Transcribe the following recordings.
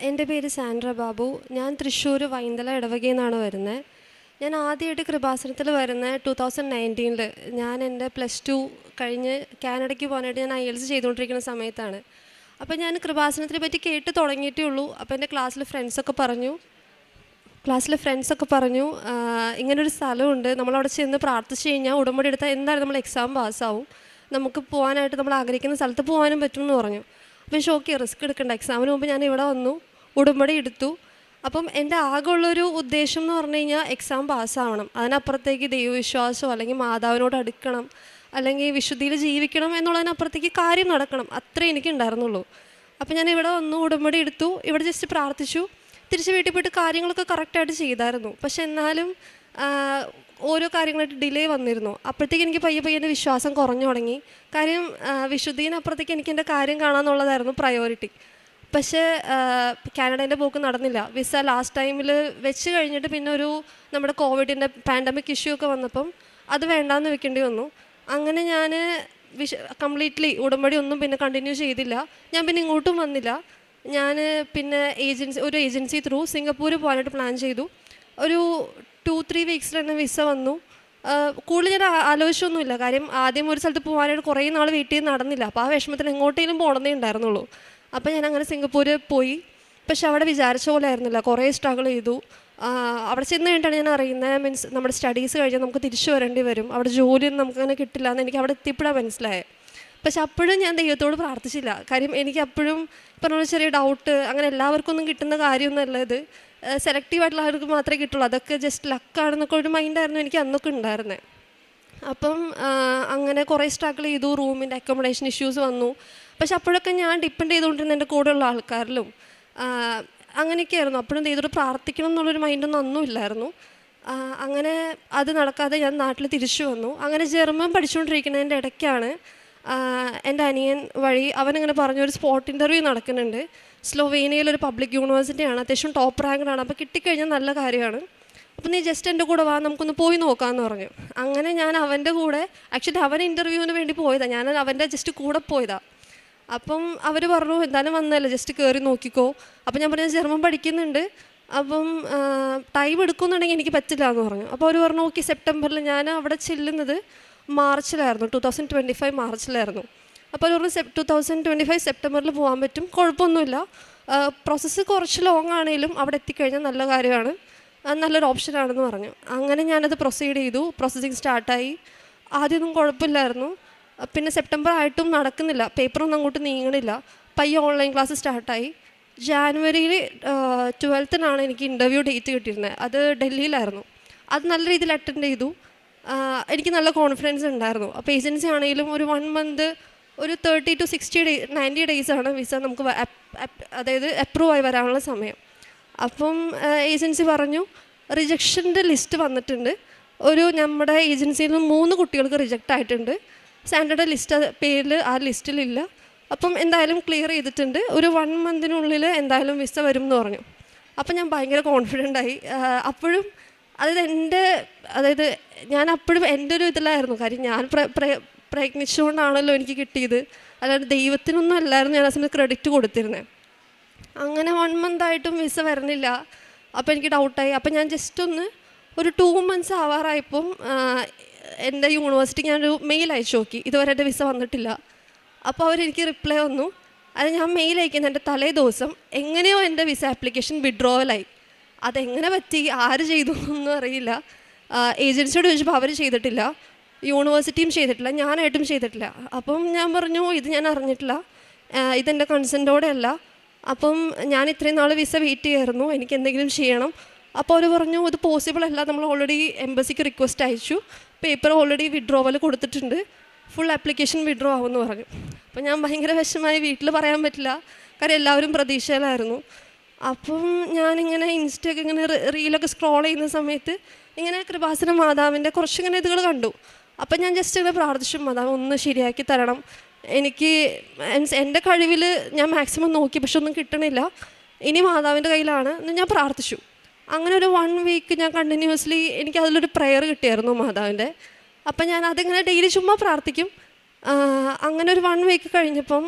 എൻ്റെ പേര് സാൻഡ്ര ബാബു. ഞാൻ തൃശ്ശൂർ വൈന്തല ഇടവകയിൽ നിന്നാണ് വരുന്നത്. ഞാൻ ആദ്യമായിട്ട് കൃപാസനത്തിൽ വരുന്നത് 2019 ഞാൻ എൻ്റെ +2 കഴിഞ്ഞ് കാനഡയ്ക്ക് പോകാനായിട്ട് ഞാൻ IELTS ചെയ്തുകൊണ്ടിരിക്കുന്ന സമയത്താണ്. അപ്പോൾ ഞാൻ കൃപാസനത്തിനെ പറ്റി കേട്ട് തുടങ്ങിയിട്ടേ ഉള്ളൂ. അപ്പോൾ എൻ്റെ ക്ലാസ്സിൽ ഫ്രണ്ട്സൊക്കെ പറഞ്ഞു ഇങ്ങനൊരു സ്ഥലമുണ്ട്, നമ്മളവിടെ ചെന്ന് പ്രാർത്ഥിച്ച് കഴിഞ്ഞാൽ ഉടമ്പടി എടുത്താൽ എന്തായാലും നമ്മൾ എക്സാം പാസ്സാവും, നമുക്ക് പോകാനായിട്ട് നമ്മൾ ആഗ്രഹിക്കുന്ന സ്ഥലത്ത് പോകാനും പറ്റുമെന്ന് പറഞ്ഞു. അപ്പോൾ ഷോക്കി റിസ്ക് എടുക്കണ്ട, എക്സാമിന് മുമ്പ് ഞാൻ ഇവിടെ വന്നു, ഉടമ്പടി എടുത്തു. അപ്പം എൻ്റെ ആകെയുള്ളൊരു ഉദ്ദേശം എന്ന് പറഞ്ഞു കഴിഞ്ഞാൽ എക്സാം പാസ്സാവണം. അതിനപ്പുറത്തേക്ക് ദൈവവിശ്വാസമോ അല്ലെങ്കിൽ മാതാവിനോട് അടുക്കണം അല്ലെങ്കിൽ വിശുദ്ധിയിൽ ജീവിക്കണം എന്നുള്ളതിനപ്പുറത്തേക്ക് കാര്യം നടക്കണം, അത്രേ എനിക്ക് ഉണ്ടായിരുന്നുള്ളൂ. അപ്പോൾ ഞാൻ ഇവിടെ വന്നു, ഉടമ്പടി എടുത്തു, ഇവിടെ ജസ്റ്റ് പ്രാർത്ഥിച്ചു, തിരിച്ച് വീട്ടിൽ പോയിട്ട് കാര്യങ്ങളൊക്കെ കറക്റ്റായിട്ട് ചെയ്തായിരുന്നു. പക്ഷെ എന്നാലും ഓരോ കാര്യങ്ങളായിട്ട് ഡിലേ വന്നിരുന്നു. അപ്പോഴത്തേക്ക് എനിക്ക് പയ്യെ എൻ്റെ വിശ്വാസം കുറഞ്ഞു തുടങ്ങി. കാര്യം വിശുദ്ധീനപ്പുറത്തേക്ക് എനിക്ക് എൻ്റെ കാര്യം കാണാമെന്നുള്ളതായിരുന്നു പ്രയോറിറ്റി. പക്ഷേ കാനഡേൻ്റെ പോക്ക് നടന്നില്ല. വിസ ലാസ്റ്റ് ടൈമിൽ വെച്ച് കഴിഞ്ഞിട്ട് പിന്നെ നമ്മുടെ കോവിഡിൻ്റെ പാൻഡമിക് ഇഷ്യൂ ഒക്കെ വന്നപ്പം അത് വേണ്ടാന്ന് വെക്കേണ്ടി വന്നു. അങ്ങനെ ഞാൻ കംപ്ലീറ്റ്ലി ഉടമ്പടി ഒന്നും പിന്നെ കണ്ടിന്യൂ ചെയ്തില്ല. ഞാൻ പിന്നെ ഇങ്ങോട്ടും വന്നില്ല. ഞാൻ പിന്നെ ഒരു ഏജൻസി ത്രൂ സിംഗപ്പൂർ പോകാനായിട്ട് പ്ലാൻ ചെയ്തു. ഒരു 2-3 വീക്സിൽ തന്നെ വിസ വന്നു. കൂടുതൽ ഞാൻ ആലോചിച്ചൊന്നുമില്ല. കാര്യം ആദ്യം ഒരു സ്ഥലത്ത് പോകാനായിട്ട് കുറേ നാൾ വെയിറ്റ് ചെയ്ത് നടന്നില്ല. അപ്പോൾ ആ വിഷമത്തിന് എങ്ങോട്ടേലും പോകണമെന്നേ ഉണ്ടായിരുന്നുള്ളൂ. അപ്പോൾ ഞാൻ അങ്ങനെ സിംഗപ്പൂർ പോയി. പക്ഷെ അവിടെ വിചാരിച്ച പോലെ ആയിരുന്നില്ല, കുറേ സ്ട്രഗിൾ ചെയ്തു. അവിടെ ചെന്ന് കഴിഞ്ഞിട്ടാണ് ഞാൻ അറിയുന്നത്, നമ്മുടെ സ്റ്റഡീസ് കഴിഞ്ഞാൽ നമുക്ക് തിരിച്ചു വരേണ്ടി വരും, അവിടെ ജോലിയൊന്നും നമുക്കങ്ങനെ കിട്ടില്ല എന്ന് എനിക്ക് അവിടെ എത്തിയപ്പോഴാണ് മനസ്സിലായത്. പക്ഷെ അപ്പോഴും ഞാൻ ദൈവത്തോട് പ്രാർത്ഥിച്ചില്ല. കാര്യം എനിക്ക് അപ്പോഴും പറഞ്ഞ ചെറിയ ഡൗട്ട്, അങ്ങനെ എല്ലാവർക്കും ഒന്നും കിട്ടുന്ന കാര്യമൊന്നുമല്ല ഇത്, സെലക്റ്റീവായിട്ടുള്ള ആൾക്ക് മാത്രമേ കിട്ടുള്ളൂ, അതൊക്കെ ജസ്റ്റ് ലക്കാണെന്നൊക്കെ ഒരു മൈൻഡായിരുന്നു എനിക്ക് അന്നൊക്കെ ഉണ്ടായിരുന്നത്. അപ്പം അങ്ങനെ കുറേ സ്ട്രഗിൾ ചെയ്തു, റൂമിൻ്റെ അക്കോമഡേഷൻ ഇഷ്യൂസ് വന്നു. പക്ഷെ അപ്പോഴൊക്കെ ഞാൻ ഡിപ്പെൻഡ് ചെയ്തുകൊണ്ടിരുന്ന എൻ്റെ കൂടെയുള്ള ആൾക്കാരിലും അങ്ങനെയൊക്കെയായിരുന്നു. അപ്പോഴും ദൈവത്തോട് പ്രാർത്ഥിക്കണം എന്നുള്ളൊരു മൈൻഡൊന്നും അന്നും ഇല്ലായിരുന്നു. അങ്ങനെ അത് നടക്കാതെ ഞാൻ നാട്ടിൽ തിരിച്ചു വന്നു. അങ്ങനെ ജർമ്മൻ പഠിച്ചുകൊണ്ടിരിക്കുന്നതിൻ്റെ ഇടയ്ക്കാണ് എൻ്റെ അനിയൻ വഴി അവനിങ്ങനെ പറഞ്ഞൊരു സ്പോട്ട് ഇൻ്റർവ്യൂ നടക്കുന്നുണ്ട്. സ്ലൊവേനിയയിലൊരു പബ്ലിക് യൂണിവേഴ്സിറ്റിയാണ്, അത്യാവശ്യം ടോപ്പ് റാങ്കാണ്, അപ്പോൾ കിട്ടിക്കഴിഞ്ഞാൽ നല്ല കാര്യമാണ്, അപ്പോൾ നീ ജസ്റ്റ് എൻ്റെ കൂടെ വാ, നമുക്കൊന്ന് പോയി നോക്കാമെന്ന് പറഞ്ഞു. അങ്ങനെ ഞാൻ അവൻ്റെ കൂടെ, ആക്ച്വലി അവൻ ഇൻ്റർവ്യൂവിന് വേണ്ടി പോയതാണ്, ഞാൻ അവൻ്റെ ജസ്റ്റ് കൂടെ പോയതാണ്. അപ്പം അവർ പറഞ്ഞു എന്തായാലും വന്നല്ലേ, ജസ്റ്റ് കയറി നോക്കിക്കോ. അപ്പം ഞാൻ പറഞ്ഞു ജർമ്മൻ പഠിക്കുന്നുണ്ട്, അപ്പം ടൈം എടുക്കുന്നുണ്ടെങ്കിൽ എനിക്ക് പറ്റില്ല എന്ന് പറഞ്ഞു. അപ്പോൾ അവർ പറഞ്ഞു ഓക്കെ സെപ്റ്റംബറിൽ. ഞാൻ അവിടെ ചെല്ലുന്നത് മാർച്ചിലായിരുന്നു, 2025 മാർച്ചിലായിരുന്നു. അപ്പോൾ അവർ പറഞ്ഞു 2025 സെപ്റ്റംബറിൽ പോകാൻ പറ്റും, കുഴപ്പമൊന്നുമില്ല, പ്രോസസ്സ് കുറച്ച് ലോങ് ആണെങ്കിലും അവിടെ എത്തിക്കഴിഞ്ഞാൽ നല്ല കാര്യമാണ്, നല്ലൊരു ഓപ്ഷനാണെന്ന് പറഞ്ഞു. അങ്ങനെ ഞാനത് പ്രൊസീഡ് ചെയ്തു, പ്രോസസ്സിങ് സ്റ്റാർട്ടായി. ആദ്യമൊന്നും കുഴപ്പമില്ലായിരുന്നു. പിന്നെ സെപ്റ്റംബർ ആയിട്ടും നടക്കുന്നില്ല, പേപ്പറൊന്നും അങ്ങോട്ട് നീങ്ങണില്ല. പയ്യെ ഓൺലൈൻ ക്ലാസ് സ്റ്റാർട്ടായി. ജാനുവരിയിൽ 12 എനിക്ക് ഇൻ്റർവ്യൂ ഡേറ്റ് കിട്ടിയിരുന്നത്, അത് ഡൽഹിയിലായിരുന്നു. അത് നല്ല രീതിയിൽ അറ്റൻഡ് ചെയ്തു, എനിക്ക് നല്ല കോൺഫിഡൻസ് ഉണ്ടായിരുന്നു. അപ്പോൾ ഏജൻസി ആണെങ്കിലും ഒരു 1 മന്ത്, ഒരു 30 to 90 ഡേയ്സാണ് വിസ നമുക്ക് അതായത് അപ്രൂവ് ആയി വരാനുള്ള സമയം. അപ്പം ഏജൻസി പറഞ്ഞു റിജക്ഷൻ്റെ ലിസ്റ്റ് വന്നിട്ടുണ്ട്, നമ്മുടെ ഏജൻസിയിൽ നിന്ന് 3 കുട്ടികൾക്ക് റിജക്റ്റ് ആയിട്ടുണ്ട്, സാൻഡയുടെ പേരിൽ ആ ലിസ്റ്റിലില്ല, അപ്പം എന്തായാലും ക്ലിയർ ചെയ്തിട്ടുണ്ട്, ഒരു 1 മന്തിനുള്ളിൽ എന്തായാലും വിസ വരും എന്ന് പറഞ്ഞു. അപ്പം ഞാൻ ഭയങ്കര കോൺഫിഡൻ്റായി. അപ്പോഴും അതായത് ഞാൻ അപ്പോഴും എൻ്റെ ഒരു ഇതിലായിരുന്നു, കാര്യം ഞാൻ പ്രയത്നിച്ചുകൊണ്ടാണല്ലോ എനിക്ക് കിട്ടിയത്, അല്ലാതെ ദൈവത്തിനൊന്നും അല്ലായിരുന്നു ഞാൻ അതിന് ക്രെഡിറ്റ് കൊടുത്തിരുന്നത്. അങ്ങനെ 1 മന്തായിട്ടും വിസ വരണില്ല. അപ്പോൾ എനിക്ക് ഡൗട്ടായി. അപ്പോൾ ഞാൻ ജസ്റ്റ് ഒരു 2 മന്ത്സ് ആവാറായപ്പം എൻ്റെ യൂണിവേഴ്സിറ്റിക്ക് ഞാനൊരു മെയിൽ അയച്ചു നോക്കി, ഇതുവരെ എൻ്റെ വിസ വന്നിട്ടില്ല. അപ്പോൾ അവരെനിക്ക് റിപ്ലൈ വന്നു. അത് ഞാൻ മെയിൽ അയക്കുന്ന എൻ്റെ തലേ ദിവസം എങ്ങനെയോ എൻ്റെ വിസ ആപ്ലിക്കേഷൻ വിഡ്രോവലായി. അതെങ്ങനെ പറ്റി, ആര് ചെയ്തു എന്നൊന്നും അറിയില്ല. ഏജൻസിയോട് ചോദിച്ചപ്പോൾ അവർ ചെയ്തിട്ടില്ല, യൂണിവേഴ്സിറ്റിയും ചെയ്തിട്ടില്ല, ഞാനായിട്ടും ചെയ്തിട്ടില്ല. അപ്പം ഞാൻ പറഞ്ഞു ഇത് ഞാൻ അറിഞ്ഞിട്ടില്ല, ഇതെൻ്റെ കൺസെൻറ്റോടെ അല്ല. അപ്പം ഞാൻ ഇത്രയും നാൾ വിസ വെയിറ്റ് ചെയ്യായിരുന്നു, എനിക്ക് എന്തെങ്കിലും ചെയ്യണം. അപ്പോൾ അവർ പറഞ്ഞു ഇത് പോസിബിൾ അല്ല, നമ്മൾ ഓൾറെഡി എംബസിക്ക് റിക്വസ്റ്റ് അയച്ചു, പേപ്പർ ഓൾറെഡി വിഡ്രോവൽ കൊടുത്തിട്ടുണ്ട്, ഫുൾ ആപ്ലിക്കേഷൻ വിഡ്രോ ആവുമെന്ന് പറഞ്ഞു. അപ്പോൾ ഞാൻ ഭയങ്കര വിഷമമായി, വീട്ടിൽ പറയാൻ പറ്റില്ല, കാര്യം എല്ലാവരും പ്രതീക്ഷയിലായിരുന്നു. അപ്പം ഞാനിങ്ങനെ ഇൻസ്റ്റയൊക്കെ ഇങ്ങനെ റീലൊക്കെ സ്ക്രോൾ ചെയ്യുന്ന സമയത്ത് ഇങ്ങനെ കൃപാസന മാതാവിൻ്റെ കുറച്ചിങ്ങനെ ഇതുകൾ കണ്ടു. അപ്പം ഞാൻ ജസ്റ്റ് ഇങ്ങനെ പ്രാർത്ഥിച്ചു, മാതാവ് ഒന്ന് ശരിയാക്കി തരണം, എനിക്ക് എൻ്റെ കഴിവിൽ ഞാൻ മാക്സിമം നോക്കി, പക്ഷെ ഒന്നും കിട്ടണില്ല, ഇനി മാതാവിൻ്റെ കയ്യിലാണ് എന്ന് ഞാൻ പ്രാർത്ഥിച്ചു. അങ്ങനെ ഒരു 1 വീക്ക് ഞാൻ കണ്ടിന്യൂസ്ലി എനിക്ക് അതിലൊരു പ്രെയർ കിട്ടിയായിരുന്നു മാതാവിൻ്റെ. അപ്പം ഞാൻ അതിങ്ങനെ ഡെയിലി ചുമ്മാ പ്രാർത്ഥിക്കും. അങ്ങനെ ഒരു 1 വീക്ക് കഴിഞ്ഞപ്പം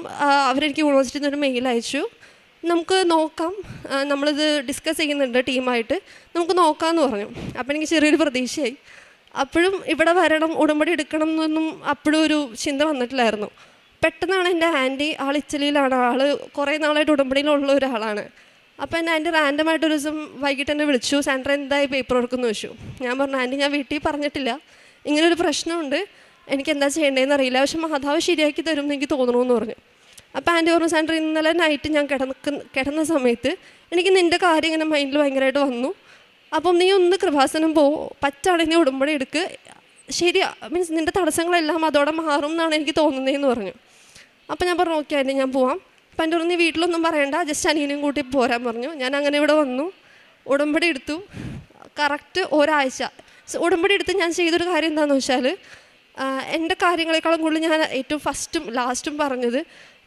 അവരെനിക്ക് യൂണിവേഴ്സിറ്റിയിൽ നിന്നൊരു മെയിൽ അയച്ചു, നമുക്ക് നോക്കാം, നമ്മളിത് ഡിസ്കസ് ചെയ്യുന്നുണ്ട് ടീമായിട്ട്, നമുക്ക് നോക്കാമെന്ന് പറഞ്ഞു. അപ്പോൾ എനിക്ക് ചെറിയൊരു പ്രതീക്ഷയായി. അപ്പോഴും ഇവിടെ വരണം, ഉടമ്പടി എടുക്കണം എന്നൊന്നും അപ്പോഴും ഒരു ചിന്ത വന്നിട്ടില്ലായിരുന്നു. പെട്ടെന്നാണ് എൻ്റെ ആൻറ്റി, ആൾ ഇറ്റലിയിലാണ്, ആൾ കുറേ നാളായിട്ട് ഉടമ്പടിയിലുള്ള ഒരാളാണ്. അപ്പോൾ എൻ്റെ ആൻറ്റി റാൻഡമായിട്ടൊരു ദിവസം വൈകിട്ട് എന്നെ വിളിച്ചു, സാൻഡ്ര എന്തായി പേപ്പർ വർക്കെന്ന് ചോദിച്ചു. ഞാൻ പറഞ്ഞു, ആൻറ്റി ഞാൻ വീട്ടിൽ പറഞ്ഞിട്ടില്ല, ഇങ്ങനൊരു പ്രശ്നമുണ്ട്, എനിക്ക് എന്താ ചെയ്യേണ്ടതെന്ന് അറിയില്ല, പക്ഷെ മാതാവ് ശരിയാക്കി തരും എന്ന് എനിക്ക് തോന്നണമെന്ന് പറഞ്ഞു. അപ്പോൾ ആൻറ്റി പറഞ്ഞു, സാൻഡ്ര ഇന്നലെ നൈറ്റ് ഞാൻ കിടന്ന സമയത്ത് എനിക്ക് നിൻ്റെ കാര്യം ഇങ്ങനെ മൈൻഡിൽ ഭയങ്കരമായിട്ട് വന്നു, അപ്പം നീ ഒന്ന് കൃപാസനം പോ, പറ്റാണെങ്കിൽ ഉടമ്പടി എടുക്ക്, ശരിയാ, മീൻസ് നിൻ്റെ തടസ്സങ്ങളെല്ലാം അതോടെ മാറും എന്നാണ് എനിക്ക് തോന്നുന്നതെന്ന് പറഞ്ഞു. അപ്പോൾ ഞാൻ പറഞ്ഞു, ഓക്കെ ആൻറ്റി ഞാൻ പോവാം. അപ്പം എൻ്റെ പറഞ്ഞു, നീ വീട്ടിലൊന്നും പറയണ്ട, ജസ്റ്റ് അനിയനും കൂട്ടി പോരാൻ പറഞ്ഞു. ഞാൻ അങ്ങനെ ഇവിടെ വന്നു, ഉടമ്പടി എടുത്തു. കറക്റ്റ് ഒരാഴ്ച ഉടമ്പടി എടുത്ത് ഞാൻ ചെയ്തൊരു കാര്യം എന്താണെന്ന് വെച്ചാൽ, എൻ്റെ കാര്യങ്ങളെക്കാളും കൂടുതൽ ഞാൻ ഏറ്റവും ഫസ്റ്റും ലാസ്റ്റും പറഞ്ഞത്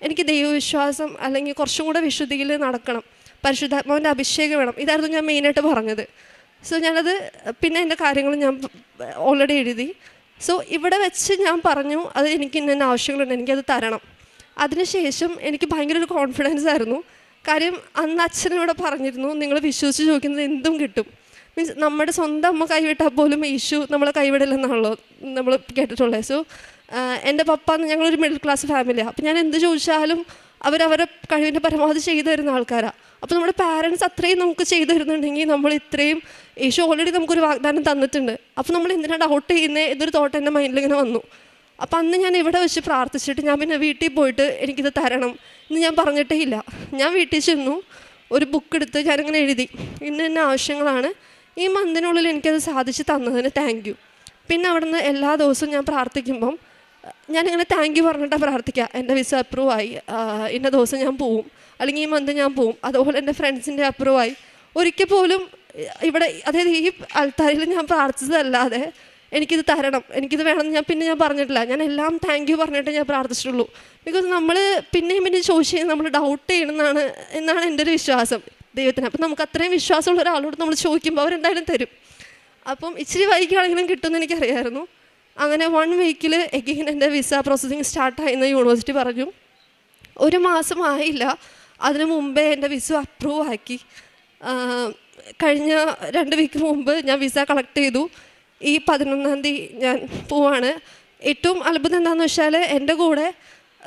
എനിക്ക് ദൈവവിശ്വാസം അല്ലെങ്കിൽ കുറച്ചും കൂടെ വിശുദ്ധിയിൽ നടക്കണം, പരിശുദ്ധാത്മാവിൻ്റെ അഭിഷേകം വേണം, ഇതായിരുന്നു ഞാൻ മെയിനായിട്ട് പറഞ്ഞത്. സോ ഞാനത് പിന്നെ എൻ്റെ കാര്യങ്ങൾ ഞാൻ ഓൾറെഡി എഴുതി. സോ ഇവിടെ വെച്ച് ഞാൻ പറഞ്ഞു, അത് എനിക്ക് ഇന്ന ആവശ്യങ്ങളുണ്ട്, എനിക്കത് തരണം. അതിനുശേഷം എനിക്ക് ഭയങ്കര ഒരു കോൺഫിഡൻസ് ആയിരുന്നു. കാര്യം അന്ന് അച്ഛനിവിടെ പറഞ്ഞിരുന്നു, നിങ്ങൾ വിശ്വസിച്ച് ചോദിക്കുന്നത് എന്തും കിട്ടും. മീൻസ് നമ്മുടെ സ്വന്തം അമ്മ കൈവിട്ടാൽ പോലും യേശു നമ്മളെ കൈവിടില്ലെന്നാണല്ലോ നമ്മൾ കേട്ടിട്ടുള്ളത്. സോ എൻ്റെ പപ്പ ഞങ്ങളൊരു മിഡിൽ ക്ലാസ് ഫാമിലിയാണ്. അപ്പോൾ ഞാൻ എന്ത് ചോദിച്ചാലും അവരവരുടെ കഴിവിൻ്റെ പരമാവധി ചെയ്തു തരുന്ന ആൾക്കാരാണ്. അപ്പോൾ നമ്മുടെ പാരൻസ് അത്രയും നമുക്ക് ചെയ്തു തരുന്നുണ്ടെങ്കിൽ നമ്മൾ ഇത്രയും യേശു ഓൾറെഡി നമുക്കൊരു വാഗ്ദാനം തന്നിട്ടുണ്ട്. അപ്പോൾ നമ്മൾ എന്തിനാണ് ഡൗട്ട് ചെയ്യുന്നത് എന്നൊരു തോട്ട് എൻ്റെ മൈൻഡിലിങ്ങനെ വന്നു. അപ്പോൾ അന്ന് ഞാൻ ഇവിടെ വെച്ച് പ്രാർത്ഥിച്ചിട്ട് ഞാൻ പിന്നെ വീട്ടിൽ പോയിട്ട് എനിക്കിത് തരണം എന്ന് ഞാൻ പറഞ്ഞിട്ടേ ഇല്ല. ഞാൻ വീട്ടിൽ ചെന്നു, ഒരു ബുക്ക് എടുത്ത് ഞാനിങ്ങനെ എഴുതി, ഇന്ന ആവശ്യങ്ങളാണ്, ഈ മന്തിനുള്ളിൽ എനിക്കത് സാധിച്ച് തന്നതിന് താങ്ക് യു. പിന്നെ അവിടെ നിന്ന് എല്ലാ ദിവസവും ഞാൻ പ്രാർത്ഥിക്കുമ്പം ഞാനിങ്ങനെ താങ്ക് യു പറഞ്ഞിട്ടാണ് പ്രാർത്ഥിക്കുക. എൻ്റെ വിസ അപ്രൂവ് ആയി, ഇന്ന ദിവസം ഞാൻ പോവും, അല്ലെങ്കിൽ ഈ മന്ത് ഞാൻ പോവും. അതുപോലെ എൻ്റെ ഫ്രണ്ട്സിൻ്റെ അപ്രൂവ് ആയി. ഒരിക്കൽ പോലും ഇവിടെ, അതായത് ഈ ആൾക്കാരിൽ ഞാൻ പ്രാർത്ഥിച്ചതല്ലാതെ എനിക്കിത് തരണം, എനിക്കിത് വേണമെന്ന് ഞാൻ പറഞ്ഞിട്ടില്ല. ഞാൻ എല്ലാം താങ്ക് യു പറഞ്ഞിട്ട് ഞാൻ പ്രാർത്ഥിച്ചിട്ടുള്ളൂ. ബിക്കോസ് നമ്മൾ പിന്നെയും ചോദിച്ചു കഴിഞ്ഞാൽ നമ്മൾ ഡൗട്ട് എന്നാണ് എൻ്റെ ഒരു വിശ്വാസം ദൈവത്തിന്. അപ്പം നമുക്ക് അത്രയും വിശ്വാസമുള്ള ഒരാളോട് നമ്മൾ ചോദിക്കുമ്പോൾ അവരെന്തായാലും തരും. അപ്പം ഇച്ചിരി വൈകിയാണെങ്കിലും കിട്ടുമെന്ന് എനിക്കറിയായിരുന്നു. അങ്ങനെ 1 വീക്കിൽ എഗെയിൻ എൻ്റെ വിസ പ്രോസസ്സിങ് സ്റ്റാർട്ടായെന്ന് യൂണിവേഴ്സിറ്റി പറഞ്ഞു. 1 മാസമായില്ല, അതിന് മുമ്പേ എൻ്റെ വിസ അപ്രൂവ് ആക്കി. കഴിഞ്ഞ 2 വീക്ക് മുമ്പ് ഞാൻ വിസ കളക്ട് ചെയ്തു. ഈ 11-ാം തീയതി ഞാൻ പോവാണ്. ഏറ്റവും അത്ഭുതം എന്താണെന്ന് വെച്ചാൽ, എൻ്റെ കൂടെ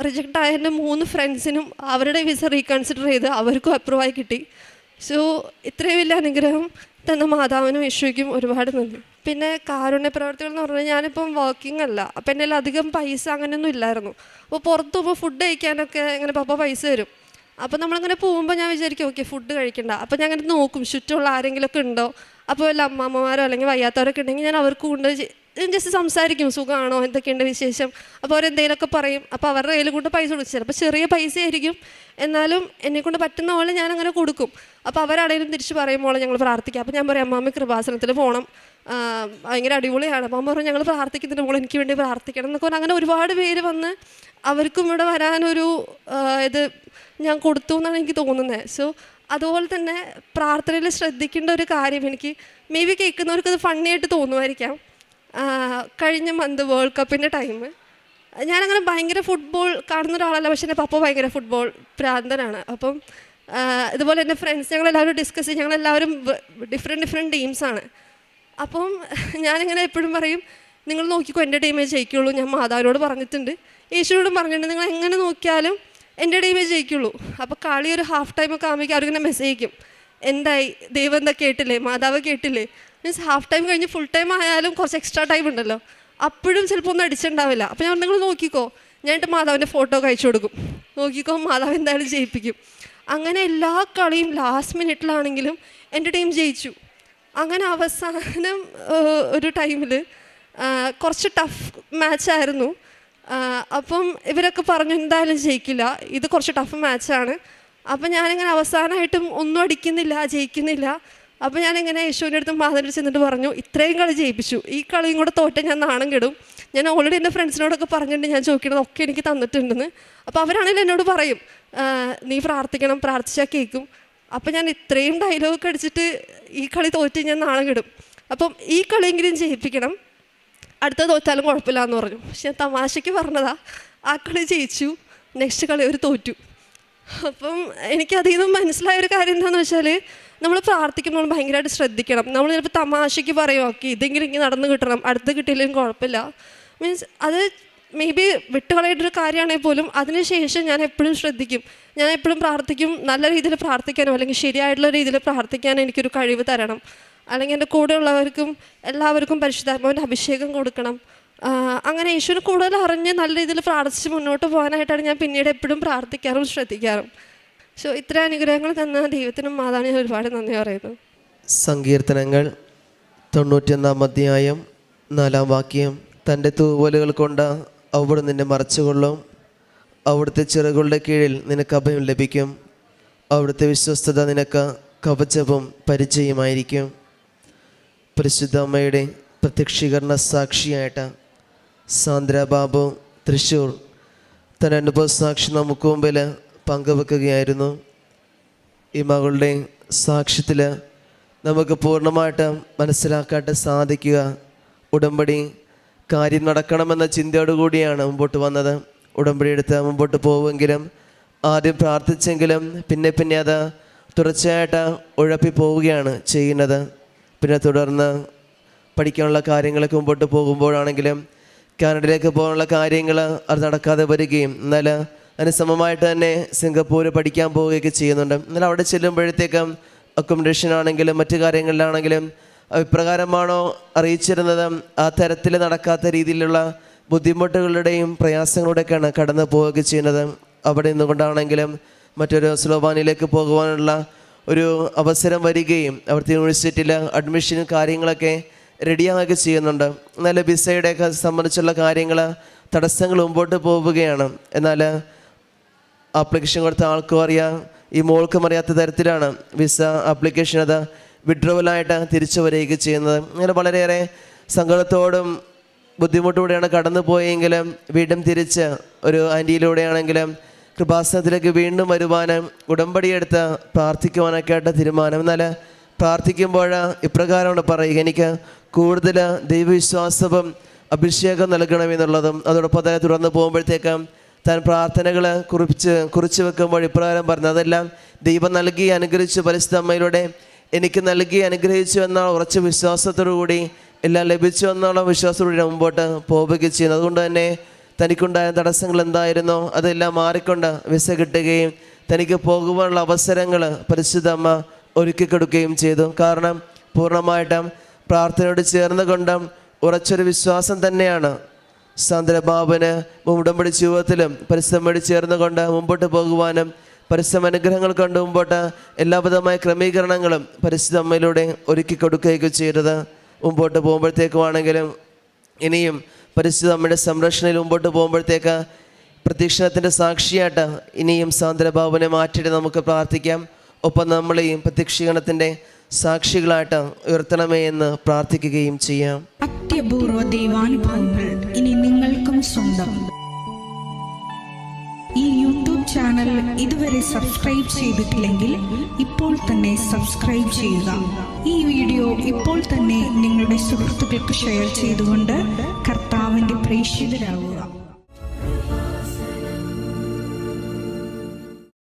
റിജക്റ്റ് ആയ എൻ്റെ 3 ഫ്രണ്ട്സിനും അവരുടെ വിസ റീകൺസിഡർ ചെയ്ത് അവർക്കും അപ്രൂവായി കിട്ടി. സോ ഇത്രയും വലിയ അനുഗ്രഹം തന്ന മാതാവിനും യേശുവിനും ഒരുപാട് നന്ദി. പിന്നെ കാരുണ്യ പ്രവർത്തികൾ എന്ന് പറഞ്ഞാൽ ഞാനിപ്പം വർക്കിംഗ് അല്ല, അപ്പം എൻ്റെ അധികം പൈസ അങ്ങനെയൊന്നും ഇല്ലായിരുന്നു. അപ്പോൾ പുറത്ത് പോകുമ്പോൾ ഫുഡ് കഴിക്കാനൊക്കെ ഇങ്ങനെ പപ്പ പൈസ തരും. അപ്പോൾ നമ്മളിങ്ങനെ പോകുമ്പോൾ ഞാൻ വിചാരിക്കും, ഓക്കെ ഫുഡ് കഴിക്കണ്ട. അപ്പോൾ ഞാൻ അങ്ങനെ നോക്കും ചുറ്റുമുള്ള ആരെങ്കിലുമൊക്കെ ഉണ്ടോ. അപ്പോൾ വല്ല അമ്മമാരോ അല്ലെങ്കിൽ വയ്യാത്തവരൊക്കെ ഉണ്ടെങ്കിൽ ഞാൻ അവർക്ക് കൊണ്ട് ജസ്റ്റ് സംസാരിക്കും, സുഖമാണോ, എന്തൊക്കെയുണ്ട് വിശേഷം. അപ്പോൾ അവരെന്തെങ്കിലുമൊക്കെ പറയും. അപ്പോൾ അവരുടെ കയ്യിൽ കൊണ്ട് പൈസ കൊടുത്തു തരും. അപ്പോൾ ചെറിയ പൈസ ആയിരിക്കും, എന്നാലും എന്നെക്കൊണ്ട് പറ്റുന്ന പോലെ ഞാൻ അങ്ങനെ കൊടുക്കും. അപ്പോൾ അവരാണെങ്കിലും തിരിച്ച് പറയുമ്പോൾ ഞങ്ങൾ പ്രാർത്ഥിക്കാം. അപ്പോൾ ഞാൻ പറയും, അമ്മാമ്മ കൃപാസനത്തിൽ പോകണം, ഭയങ്കര അടിപൊളിയാണ്. അപ്പോൾ അമ്മ പറഞ്ഞു, ഞങ്ങൾ പ്രാർത്ഥിക്കുന്നതിന് മോൾ എനിക്ക് വേണ്ടി പ്രാർത്ഥിക്കണം എന്നൊക്കെ പറഞ്ഞാൽ അങ്ങനെ ഒരുപാട് പേര് വന്ന് അവർക്കും ഇവിടെ വരാനൊരു ഇത് ഞാൻ കൊടുത്തു എന്നാണ് എനിക്ക് തോന്നുന്നത്. സോ അതുപോലെ തന്നെ പ്രാർത്ഥനയിൽ ശ്രദ്ധിക്കേണ്ട ഒരു കാര്യം, എനിക്ക് മേ ബി കേൾക്കുന്നവർക്ക് അത് ഫണ്ണിയായിട്ട് തോന്നുമായിരിക്കാം. കഴിഞ്ഞ മന്ത് വേൾഡ് കപ്പിൻ്റെ ടൈം ഞാനങ്ങനെ ഭയങ്കര ഫുട്ബോൾ കാണുന്ന ഒരാളല്ല, പക്ഷേ എൻ്റെ പപ്പ ഭയങ്കര ഫുട്ബോൾ ഭ്രാന്തനാണ്. അപ്പം ഇതുപോലെ എൻ്റെ ഫ്രണ്ട്സ് ഞങ്ങളെല്ലാവരും ഡിസ്കസ് ചെയ്യും, ഞങ്ങളെല്ലാവരും ഡിഫറെൻറ്റ് ടീംസാണ്. അപ്പം ഞാനിങ്ങനെ എപ്പോഴും പറയും, നിങ്ങൾ നോക്കിക്കോ എൻ്റെ ടീമേ ജയിക്കുള്ളൂ. ഞാൻ മാതാവിനോട് പറഞ്ഞിട്ടുണ്ട്, യേശുവോടും പറഞ്ഞിട്ടുണ്ട്, നിങ്ങൾ എങ്ങനെ നോക്കിയാലും എൻ്റെ ടീമേ ജയിക്കുള്ളൂ. അപ്പോൾ കളി ഒരു ഹാഫ് ടൈമൊക്കെ ആകുമ്പോഴേക്കും അവരിങ്ങനെ മെസ്സേജ് അയക്കും, എന്തായി, ദൈവം എന്താ കേട്ടില്ലേ, മാതാവ് കേട്ടില്ലേ. മീൻസ് ഹാഫ് ടൈം കഴിഞ്ഞ് ഫുൾ ടൈം ആയാലും കുറച്ച് എക്സ്ട്രാ ടൈം ഉണ്ടല്ലോ, അപ്പോഴും ചിലപ്പോൾ ഒന്നും അടിച്ചിട്ടുണ്ടാവില്ല. അപ്പോൾ ഞാൻ നിങ്ങൾ നോക്കിക്കോ, ഞാനിട്ട് മാതാവിൻ്റെ ഫോട്ടോ ഒക്കെ അയച്ചു കൊടുക്കും, നോക്കിക്കോ മാതാവ് എന്തായാലും ജയിപ്പിക്കും. അങ്ങനെ എല്ലാ കളിയും ലാസ്റ്റ് മിനിറ്റിലാണെങ്കിലും എൻ്റെ ടീം ജയിച്ചു. അങ്ങനെ അവസാനം ഒരു ടൈമിൽ കുറച്ച് ടഫ് മാച്ചായിരുന്നു. അപ്പം ഇവരൊക്കെ പറഞ്ഞു എന്തായാലും ജയിക്കില്ല, ഇത് കുറച്ച് ടഫ് മാച്ചാണ്. അപ്പം ഞാനിങ്ങനെ അവസാനമായിട്ടും ഒന്നും അടിക്കുന്നില്ല, ജയിക്കുന്നില്ല. അപ്പോൾ ഞാനിങ്ങനെ യേശുവിൻ്റെ അടുത്ത് മാതാവിൻ്റെ ചെന്നിട്ട് പറഞ്ഞു, ഇത്രയും കളി ജയിപ്പിച്ചു, ഈ കളിയും കൂടെ തോറ്റ ഞാൻ നാണം കെടും. ഞാൻ ഓൾറെഡി എൻ്റെ ഫ്രണ്ട്സിനോടൊക്കെ പറഞ്ഞിട്ടുണ്ട് ഞാൻ ചോദിക്കണതൊക്കെ എനിക്ക് തന്നിട്ടുണ്ടെന്ന്. അപ്പോൾ അവരാണെങ്കിലും എന്നോട് പറയും, നീ പ്രാർത്ഥിക്കണം, പ്രാർത്ഥിച്ചാൽ കേൾക്കും. അപ്പം ഞാൻ ഇത്രയും ഡയലോഗൊക്കെ അടിച്ചിട്ട് ഈ കളി തോറ്റ് ഞാൻ നാണം കെടും. അപ്പം ഈ കളിയെങ്കിലും ജയിപ്പിക്കണം, അടുത്ത തോറ്റാലും കുഴപ്പമില്ല എന്ന് പറഞ്ഞു. പക്ഷെ ഞാൻ തമാശയ്ക്ക് പറഞ്ഞതാ. ആ കളി ജയിച്ചു, നെക്സ്റ്റ് കളി അവർ തോറ്റു. അപ്പം എനിക്കതിൽ നിന്നും മനസ്സിലായൊരു കാര്യം എന്താണെന്ന് വെച്ചാൽ, നമ്മൾ പ്രാർത്ഥിക്കുമ്പോൾ നമ്മൾ ഭയങ്കരമായിട്ട് ശ്രദ്ധിക്കണം. നമ്മൾ ചിലപ്പോൾ തമാശയ്ക്ക് പറയും, ഓക്കെ ഇതെങ്കിലും ഇങ്ങനെ നടന്ന് കിട്ടണം, അടുത്ത് കിട്ടിയില്ലെങ്കിൽ കുഴപ്പമില്ല. മീൻസ് അത് മേ ബി വിട്ടുകളയായിട്ടൊരു കാര്യമാണെങ്കിൽ പോലും അതിനുശേഷം ഞാൻ എപ്പോഴും ശ്രദ്ധിക്കും, ഞാൻ എപ്പോഴും പ്രാർത്ഥിക്കും, നല്ല രീതിയിൽ പ്രാർത്ഥിക്കാനോ അല്ലെങ്കിൽ ശരിയായിട്ടുള്ള രീതിയിൽ പ്രാർത്ഥിക്കാനോ എനിക്കൊരു കഴിവ് തരണം. അല്ലെങ്കിൽ എൻ്റെ കൂടെയുള്ളവർക്കും എല്ലാവർക്കും പരിശുദ്ധാത്മാവിൻ്റെ അഭിഷേകം കൊടുക്കണം. അങ്ങനെ യേശുവിനെ കൂടുതൽ അറിഞ്ഞ് നല്ല രീതിയിൽ പ്രാർത്ഥിച്ച് മുന്നോട്ട് പോകാനായിട്ടാണ് ഞാൻ പിന്നീട് എപ്പോഴും പ്രാർത്ഥിക്കാറും ശ്രദ്ധിക്കാറും. സോ ഇത്ര അനുഗ്രഹങ്ങൾ തന്ന ദൈവത്തിനും മാതാവിനും ഞാൻ ഒരുപാട് നന്ദി പറയുന്നു. സങ്കീർത്തനങ്ങൾ 91 അധ്യായം 4 വാക്യം. തൻ്റെ തൂവലുകൾ കൊണ്ട് അവിടെ നിന്നെ മറച്ചുകൊള്ളും, അവിടുത്തെ ചിറകുകളുടെ കീഴിൽ നിനക്ക് അഭയം ലഭിക്കും, അവിടുത്തെ വിശ്വസ്തത നിനക്ക് കവചവും പരിചയമായിരിക്കും. പരിശുദ്ധ അമ്മയുടെ പ്രത്യക്ഷീകരണ സാക്ഷിയായിട്ട് സാന്ദ്ര ബാബു തൃശ്ശൂർ തൻ്റെ അനുഭവ സാക്ഷി നമുക്ക് മുമ്പിൽ പങ്കുവെക്കുകയായിരുന്നു. ഈ മകളുടെ സാക്ഷ്യത്തിൽ നമുക്ക് പൂർണ്ണമായിട്ട് മനസ്സിലാക്കാനായിട്ട് സാധിക്കുക, ഉടമ്പടി കാര്യം നടക്കണമെന്ന ചിന്തയോടുകൂടിയാണ് മുമ്പോട്ട് വന്നത്. ഉടമ്പടി എടുത്ത് മുമ്പോട്ട് പോവുമെങ്കിലും ആദ്യം പ്രാർത്ഥിച്ചെങ്കിലും പിന്നെ അത് തുടർച്ചയായിട്ട് ഉഴപ്പി പോവുകയാണ് ചെയ്യുന്നത്. പിന്നെ തുടർന്ന് പഠിക്കാനുള്ള കാര്യങ്ങളൊക്കെ മുമ്പോട്ട് പോകുമ്പോഴാണെങ്കിലും കാനഡയിലേക്ക് പോകാനുള്ള കാര്യങ്ങൾ അത് നടക്കാതെ വരികയും എന്നാൽ അതിന് സമമായിട്ട് തന്നെ സിംഗപ്പൂർ പഠിക്കാൻ പോവുകയൊക്കെ ചെയ്യുന്നുണ്ട്. എന്നാൽ അവിടെ ചെല്ലുമ്പോഴത്തേക്കും അക്കോമഡേഷൻ ആണെങ്കിലും മറ്റു കാര്യങ്ങളിലാണെങ്കിലും ഇപ്രകാരമാണോ അറിയിച്ചിരുന്നത്, ആ തരത്തിൽ നടക്കാത്ത രീതിയിലുള്ള ബുദ്ധിമുട്ടുകളുടെയും പ്രയാസങ്ങളുടെയൊക്കെയാണ് കടന്നു പോവുകയൊക്കെ ചെയ്യുന്നത്. അവിടെ നിന്നുകൊണ്ടാണെങ്കിലും മറ്റൊരു സ്ലോവാനിലേക്ക് പോകുവാനുള്ള ഒരു അവസരം വരികയും അവിടുത്തെ യൂണിവേഴ്സിറ്റിയിൽ അഡ്മിഷനും കാര്യങ്ങളൊക്കെ റെഡിയാകുകയൊക്കെ ചെയ്യുന്നുണ്ട്. എന്നാൽ വിസയുടെയൊക്കെ സംബന്ധിച്ചുള്ള കാര്യങ്ങൾ തടസ്സങ്ങൾ മുമ്പോട്ട് പോവുകയാണ്. എന്നാൽ ആപ്ലിക്കേഷൻ കൊടുത്ത ആൾക്കും അറിയാം, ഈ മോൾക്കും അറിയാത്ത തരത്തിലാണ് വിസ ആപ്ലിക്കേഷൻ അത് വിഡ്രോവലായിട്ട് തിരിച്ചു വരികയൊക്കെ ചെയ്യുന്നത്. അങ്ങനെ വളരെയേറെ സങ്കടത്തോടും ബുദ്ധിമുട്ടോടെയാണ് കടന്നു പോയെങ്കിലും വീണ്ടും തിരിച്ച് ഒരു ആൻറ്റിയിലൂടെയാണെങ്കിലും കൃപാസനത്തിലേക്ക് വീണ്ടും വരുവാനും ഉടമ്പടിയെടുത്ത് പ്രാർത്ഥിക്കുവാനൊക്കെ ആയിട്ട് തീരുമാനം. എന്നാൽ പ്രാർത്ഥിക്കുമ്പോൾ ഇപ്രകാരമാണ് പറയുക, എനിക്ക് കൂടുതൽ ദൈവവിശ്വാസവും അഭിഷേകം നൽകണമെന്നുള്ളതും അതോടൊപ്പം തന്നെ തുടർന്ന് പോകുമ്പോഴത്തേക്കും താൻ പ്രാർത്ഥനകൾ കുറിച്ച് വെക്കുമ്പോൾ ഇപ്രകാരം പറഞ്ഞു, അതെല്ലാം ദൈവം നൽകി അനുഗ്രഹിച്ചു, പരിശുദ്ധ അമ്മയിലൂടെ എനിക്ക് നൽകി അനുഗ്രഹിച്ചു എന്നുള്ള ഉറച്ച വിശ്വാസത്തോടു കൂടി എല്ലാം ലഭിച്ചു എന്നുള്ള വിശ്വാസത്തോടുകൂടി മുമ്പോട്ട് പോവുകയും ചെയ്യുന്നു. അതുകൊണ്ട് തന്നെ തനിക്കുണ്ടായ തടസ്സങ്ങൾ എന്തായിരുന്നോ അതെല്ലാം മാറിക്കൊണ്ട് വിസ കിട്ടുകയും തനിക്ക് പോകുവാനുള്ള അവസരങ്ങൾ പരിശുദ്ധ അമ്മ ഒരുക്കി കൊടുക്കുകയും ചെയ്തു. കാരണം പൂർണ്ണമായിട്ടും പ്രാർത്ഥനയോട് ചേർന്നുകൊണ്ടും ഉറച്ചൊരു വിശ്വാസം തന്നെയാണ് സാന്ദ്രബാബുവിന് ഉടമ്പടി ജീവിതത്തിലും പരിശ്രമയോട് ചേർന്നുകൊണ്ട് മുമ്പോട്ട് പോകുവാനും പരിശ്രമ അനുഗ്രഹങ്ങൾ കൊണ്ട് മുമ്പോട്ട് എല്ലാവിധമായ ക്രമീകരണങ്ങളും പരിശുദ്ധ അമ്മയിലൂടെ ഒരുക്കി കൊടുക്കുകയൊക്കെ ചെയ്തത്. മുമ്പോട്ട് പോകുമ്പോഴത്തേക്കുമാണെങ്കിലും ഇനിയും പരിശുദ്ധ അമ്മയുടെ സംരക്ഷണയിൽ മുമ്പോട്ട് പോകുമ്പോഴത്തേക്ക് പ്രത്യക്ഷണത്തിൻ്റെ സാക്ഷിയായിട്ട് ഇനിയും സാന്ദ്രബാബുവിനെ മാറ്റിയിട്ട് നമുക്ക് പ്രാർത്ഥിക്കാം. ഒപ്പം നമ്മളെയും പ്രത്യക്ഷീകരണത്തിൻ്റെ സാക്ഷികളായിട്ട് ഉയർത്തണമേ എന്ന് പ്രാർത്ഥിക്കുകയും ചെയ്യാം. അത്യപൂർവ ദൈവാനുഭവങ്ങൾ ഇനി നിങ്ങൾക്കും സ്വന്തം. ഈ യൂട്യൂബ് ചാനൽ ഇതുവരെ സബ്സ്ക്രൈബ് ചെയ്തിട്ടില്ലെങ്കിൽ ഇപ്പോൾ തന്നെ സബ്സ്ക്രൈബ് ചെയ്യുക. ഈ വീഡിയോ ഇപ്പോൾ തന്നെ നിങ്ങളുടെ സുഹൃത്തുക്കൾക്ക് ഷെയർ ചെയ്തുകൊണ്ട് കർത്താവിൻ്റെ പ്രേക്ഷിതരാകുക.